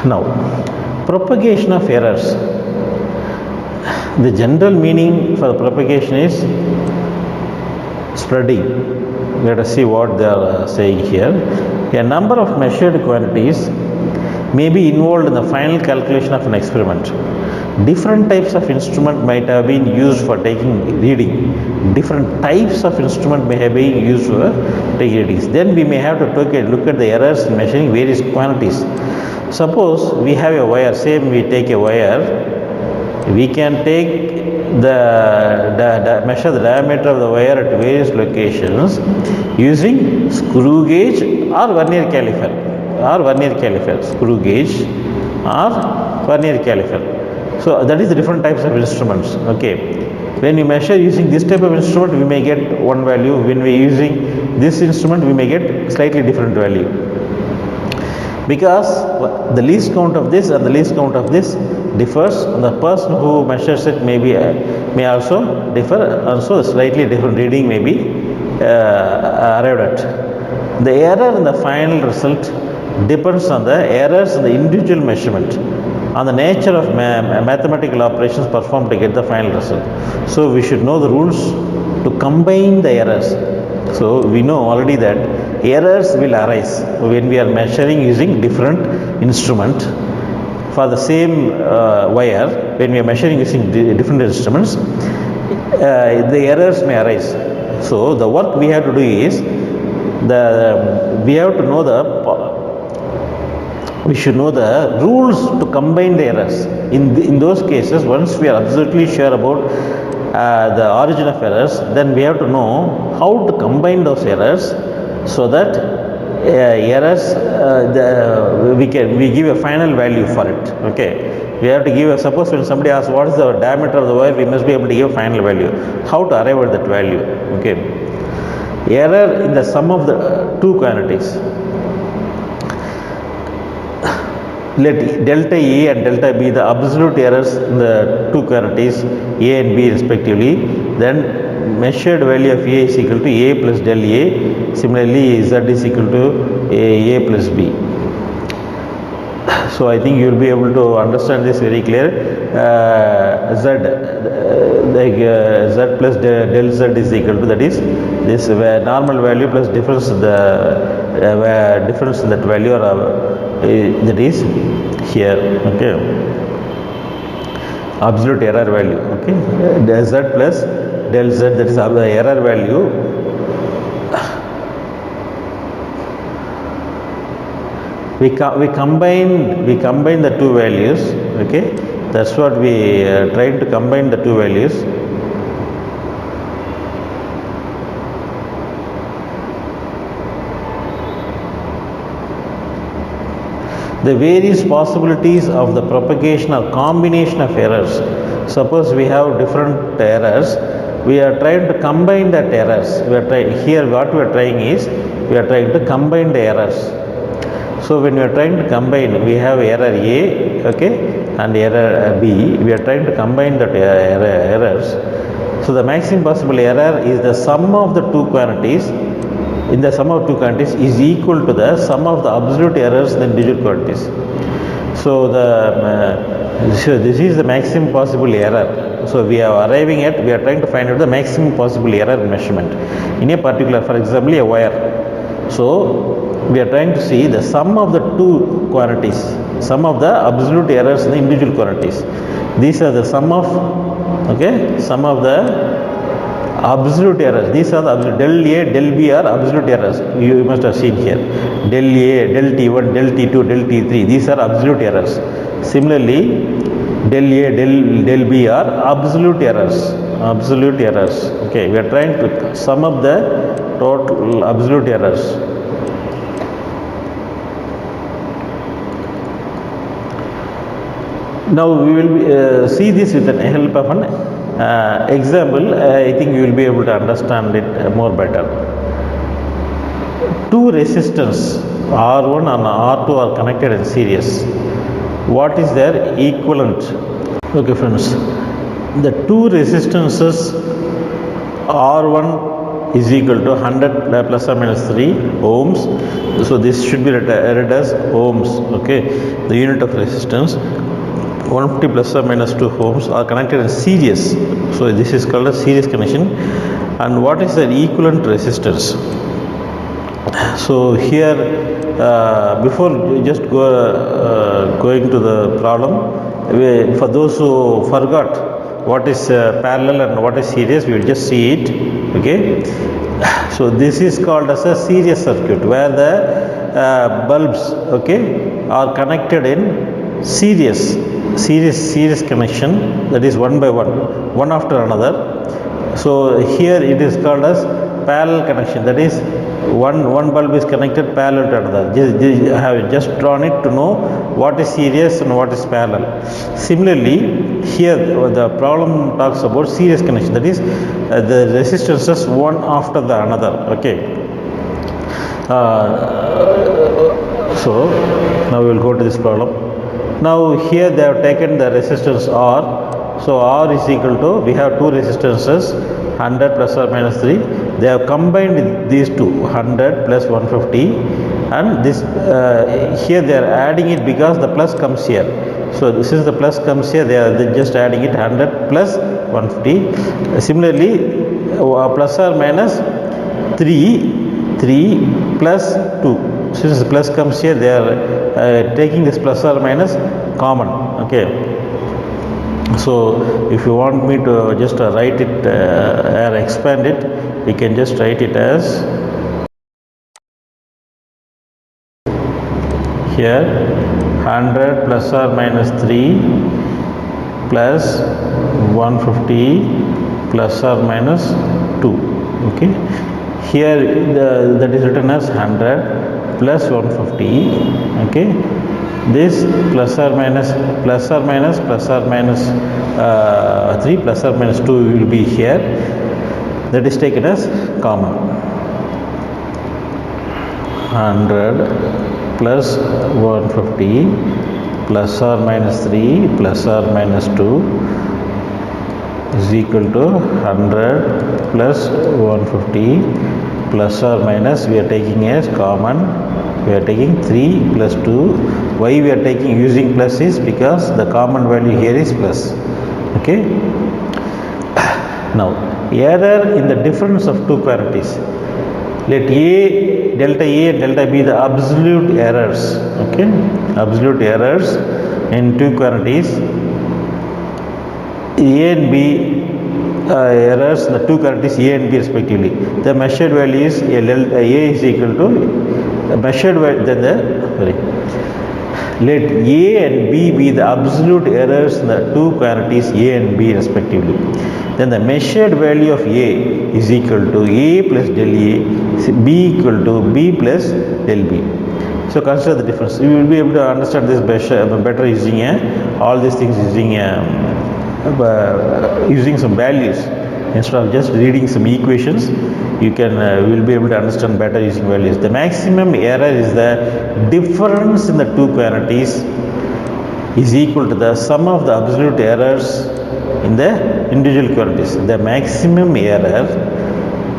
Now, propagation of errors. The general meaning for the propagation is spreading. Let us see what they are saying here. A number of measured quantities may be involved in the final calculation of an experiment. Different types of instrument might have been used for taking reading. Different types of instrument may have been used for taking readings. Then we may have to look at the errors in measuring various quantities. Suppose we have a wire, say we take a wire, we can take measure the diameter of the wire at various locations using screw gauge or vernier caliper, screw gauge or vernier caliper. So that is the different types of instruments. Okay, when you measure using this type of instrument, we may get one value. When we are using this instrument, we may get slightly different value, because the least count of this and the least count of this differs. The person who measures it may also differ, also slightly different reading may be arrived at. The error in the final result depends on the errors in the individual measurement, on the nature of mathematical operations performed to get the final result. So we should know the rules to combine the errors. So we know already that errors will arise when we are measuring using different instrument for the same wire. When we are measuring using different instruments, the errors may arise. So the work we have to do is we have to know we should know the rules to combine the errors. In those cases, once we are absolutely sure about the origin of errors, then we have to know how to combine those errors so that errors we give a final value for it. Okay, we have to give suppose when somebody asks what is the diameter of the wire, we must be able to give a final value. How to arrive at that value? Okay, error in the sum of the two quantities. Let delta A and delta B the absolute errors in the two quantities A and B respectively. Then measured value of A is equal to A plus del A. Similarly, Z is equal to A plus B. So I think you will be able to understand this very clear. Z plus del Z is equal to, that is this normal value plus difference in the difference in that value, or that is here. Okay, absolute error value. Okay, del Z plus del Z, that is the error value. We combine the two values. Okay, that's what we trying to combine the two values. The various possibilities of the propagation or combination of errors. Suppose we have different errors, we are trying to combine that errors. Here what we are trying is, we are trying to combine the errors. So when we are trying to combine, we have error A, okay, and error B. We are trying to combine that errors. So the maximum possible error is the sum of the two quantities. In the sum of two quantities is equal to the sum of the absolute errors in the individual quantities. So this is the maximum possible error. So we are arriving at, we are trying to find out the maximum possible error in measurement in a particular, for example, a wire. So we are trying to see the sum of the two quantities, sum of the absolute errors in the individual quantities. These are the sum of, okay, sum of the absolute errors. These are the absolute. Del A, del B are absolute errors. You must have seen here. Del A, del T1, del T2, del T3. These are absolute errors. Similarly, del A, del B are absolute errors. Absolute errors. Okay, we are trying to sum up the total absolute errors. Now we will see this with the help of an example. I think you will be able to understand it more better. Two resistors R1 and R2 are connected in series. What is their equivalent? Okay friends, the two resistances R1 is equal to 100 plus or minus 3 ohms. So this should be read as ohms. Okay, the unit of resistance 150 plus or minus 2 ohms are connected in series. So this is called a series connection. And what is the equivalent resistance? So here before just going to the problem, for those who forgot what is parallel and what is series, we will just see it. Okay, so this is called as a series circuit where the bulbs, okay, are connected in series connection, that is one by one after another. So here it is called as parallel connection, that is one bulb is connected parallel to another. I have just drawn it to know what is series and what is parallel. Similarly, here the problem talks about series connection, that is the resistances one after the another. Okay. So now we will go to this problem. Now here they have taken the resistance R. So R is equal to, we have two resistances 100 plus or minus 3. They have combined these two, 100 plus 150, and this here they are adding it because the plus comes here. So since the plus comes here, they are just adding it 100 plus 150. Similarly, plus or minus 3 plus 2. Since the plus comes here, they are taking this plus or minus common. Okay. So if you want me to just write it or expand it, we can just write it as here 100 plus or minus 3 plus 150 plus or minus 2. Okay, here that is written as 100 plus 150. Okay, this plus or minus 3 plus or minus 2 will be here, that is taken as common. 100 plus 150 plus or minus 3 plus or minus 2 is equal to 100 plus 150 plus or minus, we are taking as common, we are taking 3 plus 2. Why we are taking using plus is because the common value here is plus. Okay. Now error in the difference of two quantities. Let delta A and delta B the absolute errors. Okay, absolute errors in two quantities. A and B errors in the two quantities A and B respectively. The measured value is A is equal to measured value, then let A and B be the absolute errors in the two quantities A and B respectively. Then the measured value of A is equal to A plus del A, B equal to B plus del B. So consider the difference. You will be able to understand this better using all these things using some values. Instead of just reading some equations, you can will be able to understand better using values. The maximum error is the difference in the two quantities is equal to the sum of the absolute errors in the individual quantities. The maximum error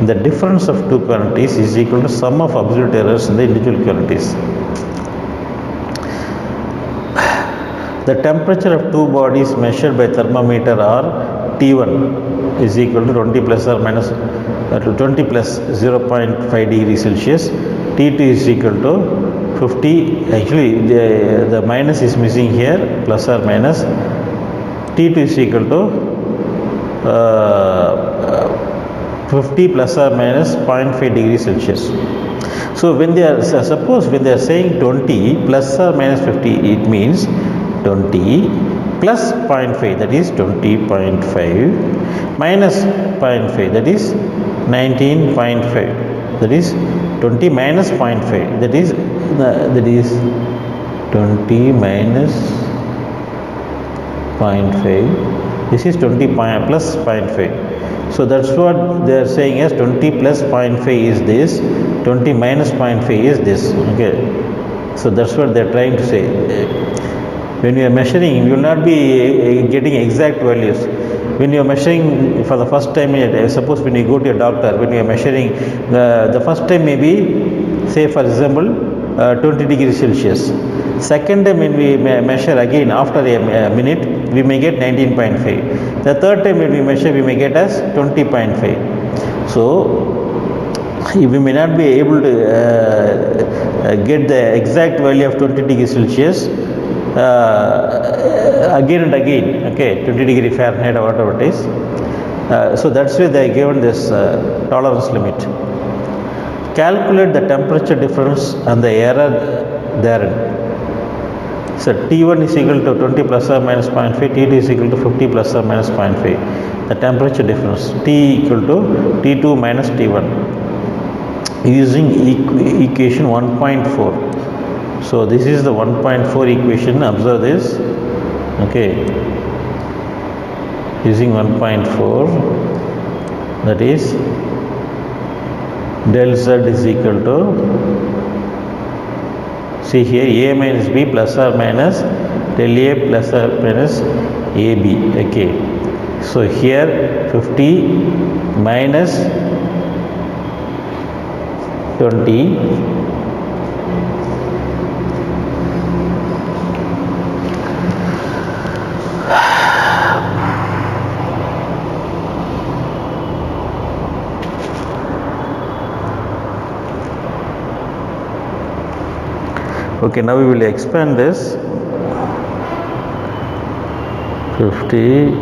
in the difference of two quantities is equal to sum of absolute errors in the individual quantities. The temperature of two bodies measured by thermometer are T1 is equal to 20 plus or minus 20 plus 0.5 degrees Celsius. T2 is equal to 50. Actually, the minus is missing here. Plus or minus. T2 is equal to 50 plus or minus 0.5 degrees Celsius. So when they are suppose when they are saying 20 plus or minus 50, it means 20 plus 0.5, that is 20.5, minus 0.5, that is 19.5, that is 20 minus 0.5, that is 20 minus 0.5, this is 20 plus 0.5. So that's what they are saying as 20 plus 0.5 is this, 20 minus 0.5 is this. Okay, so that's what they are trying to say. When you are measuring, you will not be getting exact values. when you are measuring for the first time, suppose when you go to a doctor, when you are measuring, the first time may be, say for example, 20 degrees Celsius. Second time when we measure again after a minute, we may get 19.5. The third time when we measure, we may get as 20.5. So we may not be able to get the exact value of 20 degrees Celsius again and again, okay, 20 degree Fahrenheit or whatever it is. So that's why they are given this tolerance limit. Calculate the temperature difference and the error therein. So T1 is equal to 20 plus or minus 0.5, T2 is equal to 50 plus or minus 0.5. The temperature difference, T equal to T2 minus T1. Using equation 1.4. So this is the 1.4 equation. Observe this. Okay. Using 1.4, that is del Z is equal to, see here, A minus B plus or minus del A plus or minus AB. Okay. So here 50 minus 20 okay, now we will expand this. 50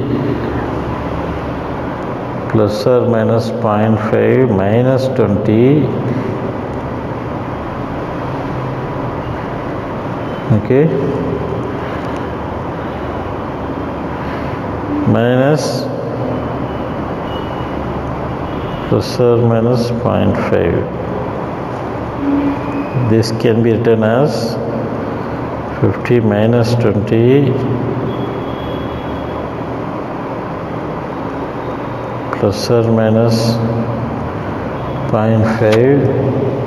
plus or minus 0.5 minus 20, okay, minus plus or minus 0.5. This can be written as 50 minus 20 plus or minus 0.5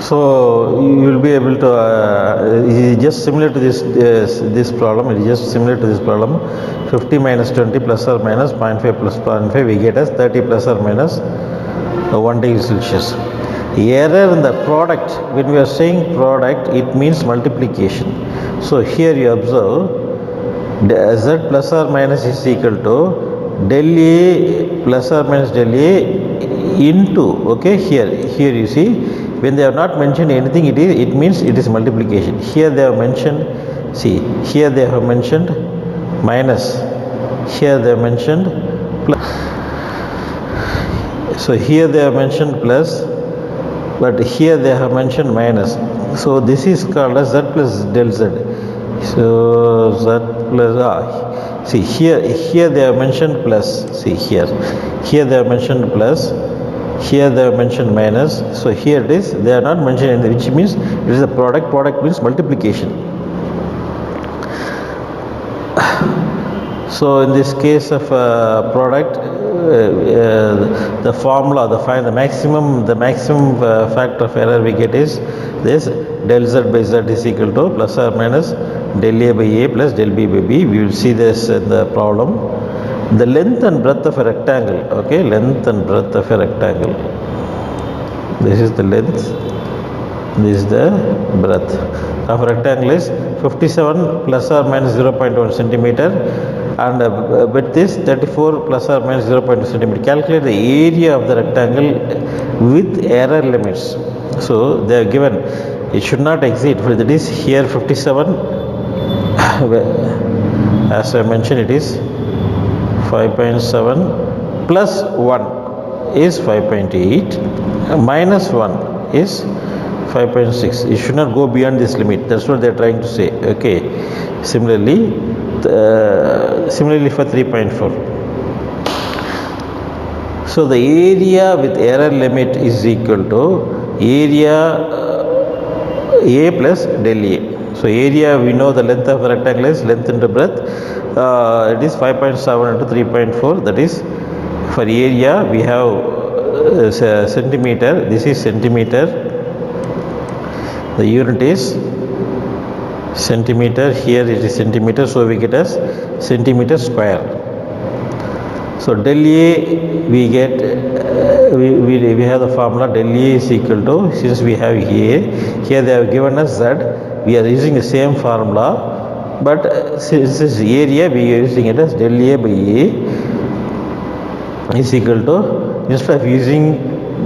So you will be able to it is just similar to this problem. It is just similar to this problem. 50 minus 20 plus or minus 0.5 plus 0.5 we get as 30 plus or minus 1 degree Celsius. Error in the product, when we are saying product, it means multiplication. So here you observe z plus or minus is equal to del A plus or minus del A into, okay, here you see when they have not mentioned anything, it means it is multiplication. Here they have mentioned, see, here they have mentioned minus, here they have mentioned plus. So here they have mentioned plus, but here they have mentioned minus. So this is called as z plus del z. So z plus see here they have mentioned plus. See here they have mentioned plus, here they have mentioned minus. So here it is, they are not mentioned anything, which means it is a product. Product means multiplication. So in this case of product, the formula, the maximum factor of error we get is this: del z by z is equal to plus or minus del A by A plus del B by B. We will see this in the problem. The length and breadth of a rectangle, okay, length and breadth of a rectangle. This is the length, this is the breadth of a rectangle is 57 plus or minus 0.1 centimeter, and width is 34 plus or minus 0.2 centimeter. Calculate the area of the rectangle with error limits. So they are given it should not exceed, that is here 57, as I mentioned, it is 5.7 plus 1 is 5.8 minus 1 is 5.6. It should not go beyond this limit. That's what they are trying to say. Okay. Similarly for 3.4. So the area with error limit is equal to area A plus del A. So area, we know the length of a rectangle is length into breadth. It is 5.7 into 3.4. That is, for area we have centimeter. This is centimeter. The unit is centimeter. Here it is centimeter. So we get as centimeter square. So del A we get we have the formula del A is equal to, since we have A, here they have given us Z, we are using the same formula, but since this is area, we are using it as del A by A is equal to, instead of using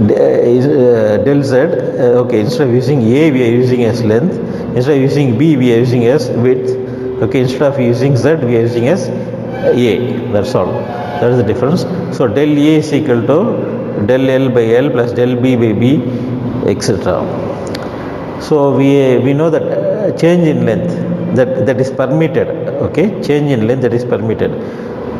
del Z, okay, instead of using A we are using as length, instead of using B we are using as width, okay, instead of using Z we are using as A. That's all. That is the difference. So del A is equal to del L by L plus del B by B, etc. So we know that change in length that is permitted, okay, change in length that is permitted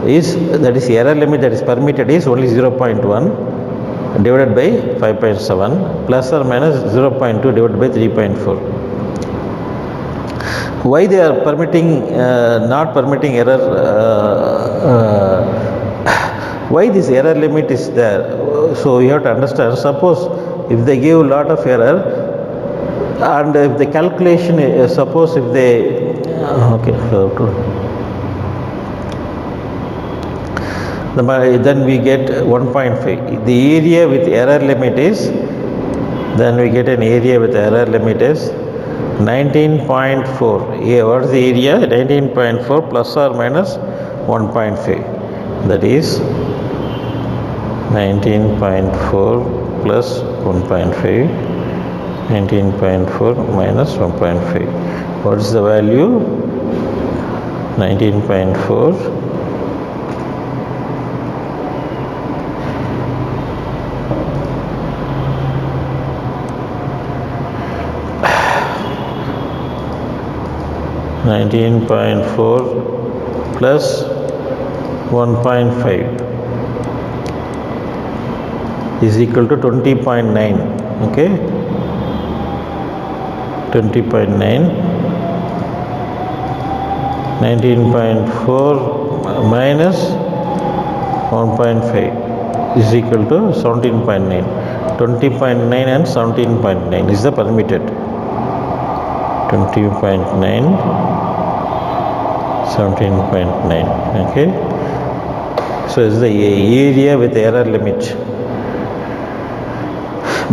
is, that is error limit that is permitted is only 0.1 divided by 5.7 plus or minus 0.2 divided by 3.4. Why they are permitting not permitting error? Why this error limit is there? So you have to understand. Suppose if they give a lot of error, and if the calculation, suppose if they then we get 1.5. The area with error limit is, then we get an area with error limit is 19.4. Yeah, what is the area? 19.4 plus or minus 1.5. That is 19.4 plus 1.5, 19.4 minus 1.5. What is the value? 19.4 plus 1.5 is equal to 20.9. okay, 20.9. 19.4 minus 1.5 is equal to 17.9. 20.9 and 17.9 is the permitted. 20.9, 17.9. Okay. So this is the area with error limit.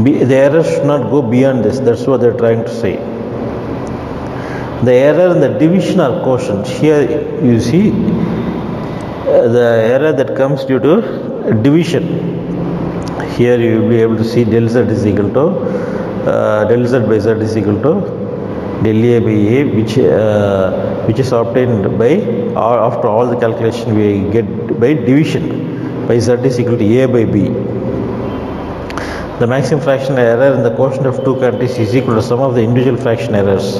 The error should not go beyond this. That's what they're trying to say. The error in the division or quotient. Here you see the error that comes due to division. Here you will be able to see del z is equal to del z by z is equal to del a by a, which is obtained by, after all the calculation we get by division, by z is equal to a by b. The maximum fraction error in the quotient of two quantities is equal to sum of the individual fraction errors.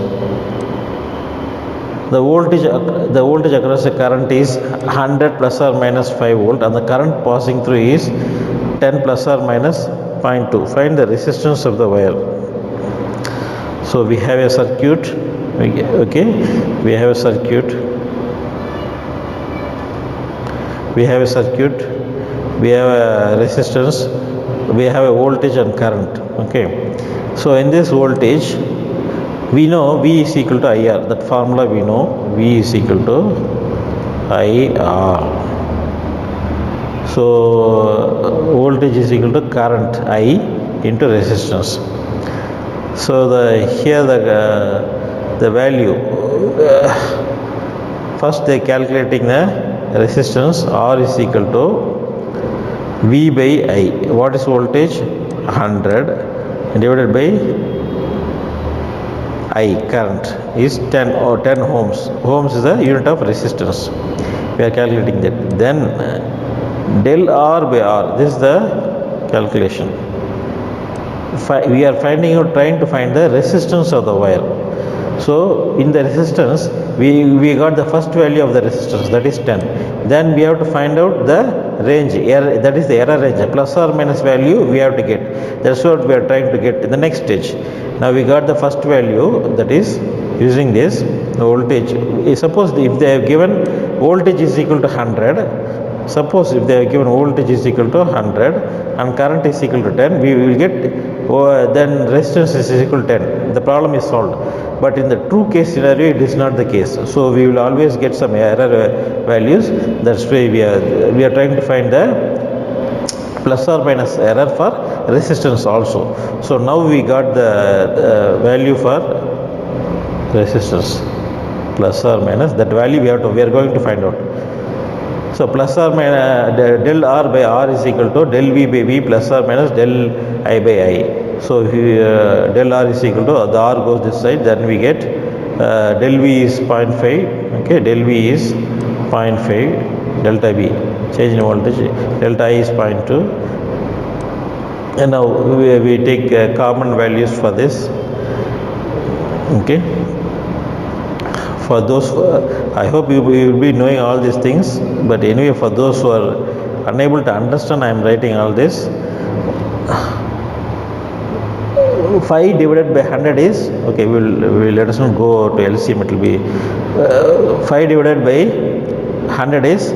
The voltage across the current is 100 plus or minus 5 volt, and the current passing through is 10 plus or minus 0.2. Find the resistance of the wire. So we have a circuit. Okay, we have a circuit. We have a circuit. We have a resistance. We have a voltage and current. Okay. So in this voltage, we know V is equal to IR. That formula we know. V is equal to IR. So voltage is equal to current I into resistance. So here the value, first they are calculating the resistance. R is equal to V by I. What is voltage? 100 divided by I, current, is 10 or 10 ohms. Ohms is the unit of resistance. We are calculating that. Then del R by R, this is the calculation. We are trying to find the resistance of the wire. So in the resistance, we got the first value of the resistance, that is 10. Then we have to find out the range, that is the error range, plus or minus value we have to get. That's what we are trying to get in the next stage. Now we got the first value, that is using this voltage. Suppose if they have given voltage is equal to 100, suppose if they have given voltage is equal to 100 and current is equal to 10, we will get then resistance is equal to 10. The problem is solved. But in the true case scenario, it is not the case. So we will always get some error values. That's why we are trying to find the plus or minus error for resistance also. So now we got the value for resistance, plus or minus. That value we are going to find out. So plus or minus del R by R is equal to del V by V plus or minus del I by I. So if del R is equal to, the R goes this side, then we get del V is 0.5. Okay, del V is 0.5, delta V, change in voltage, delta I is 0.2. And now we take common values for this. Okay. For those, I hope you will be knowing all these things, but anyway, for those who are unable to understand, I am writing all this. 5 divided by 100 is, okay, we will let us not go to LCM, it will be 5 divided by 100 is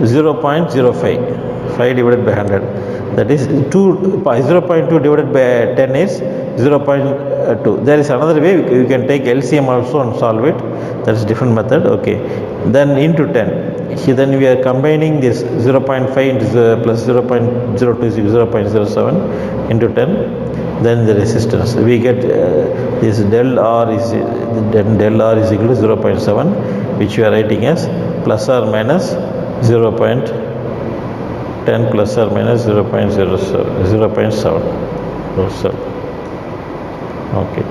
0.05. 5 divided by 100, that is 0.2 divided by 10 is 0.2. There is another way, you can take LCM also and solve it. That's different method. Okay, then into 10. Then we are combining this 0.5 into plus 0.02 is 0.07 into 10. Then the resistance, we get this del R is equal to 0.7, which we are writing as plus or minus 0.10 plus or minus 0.07. Okay.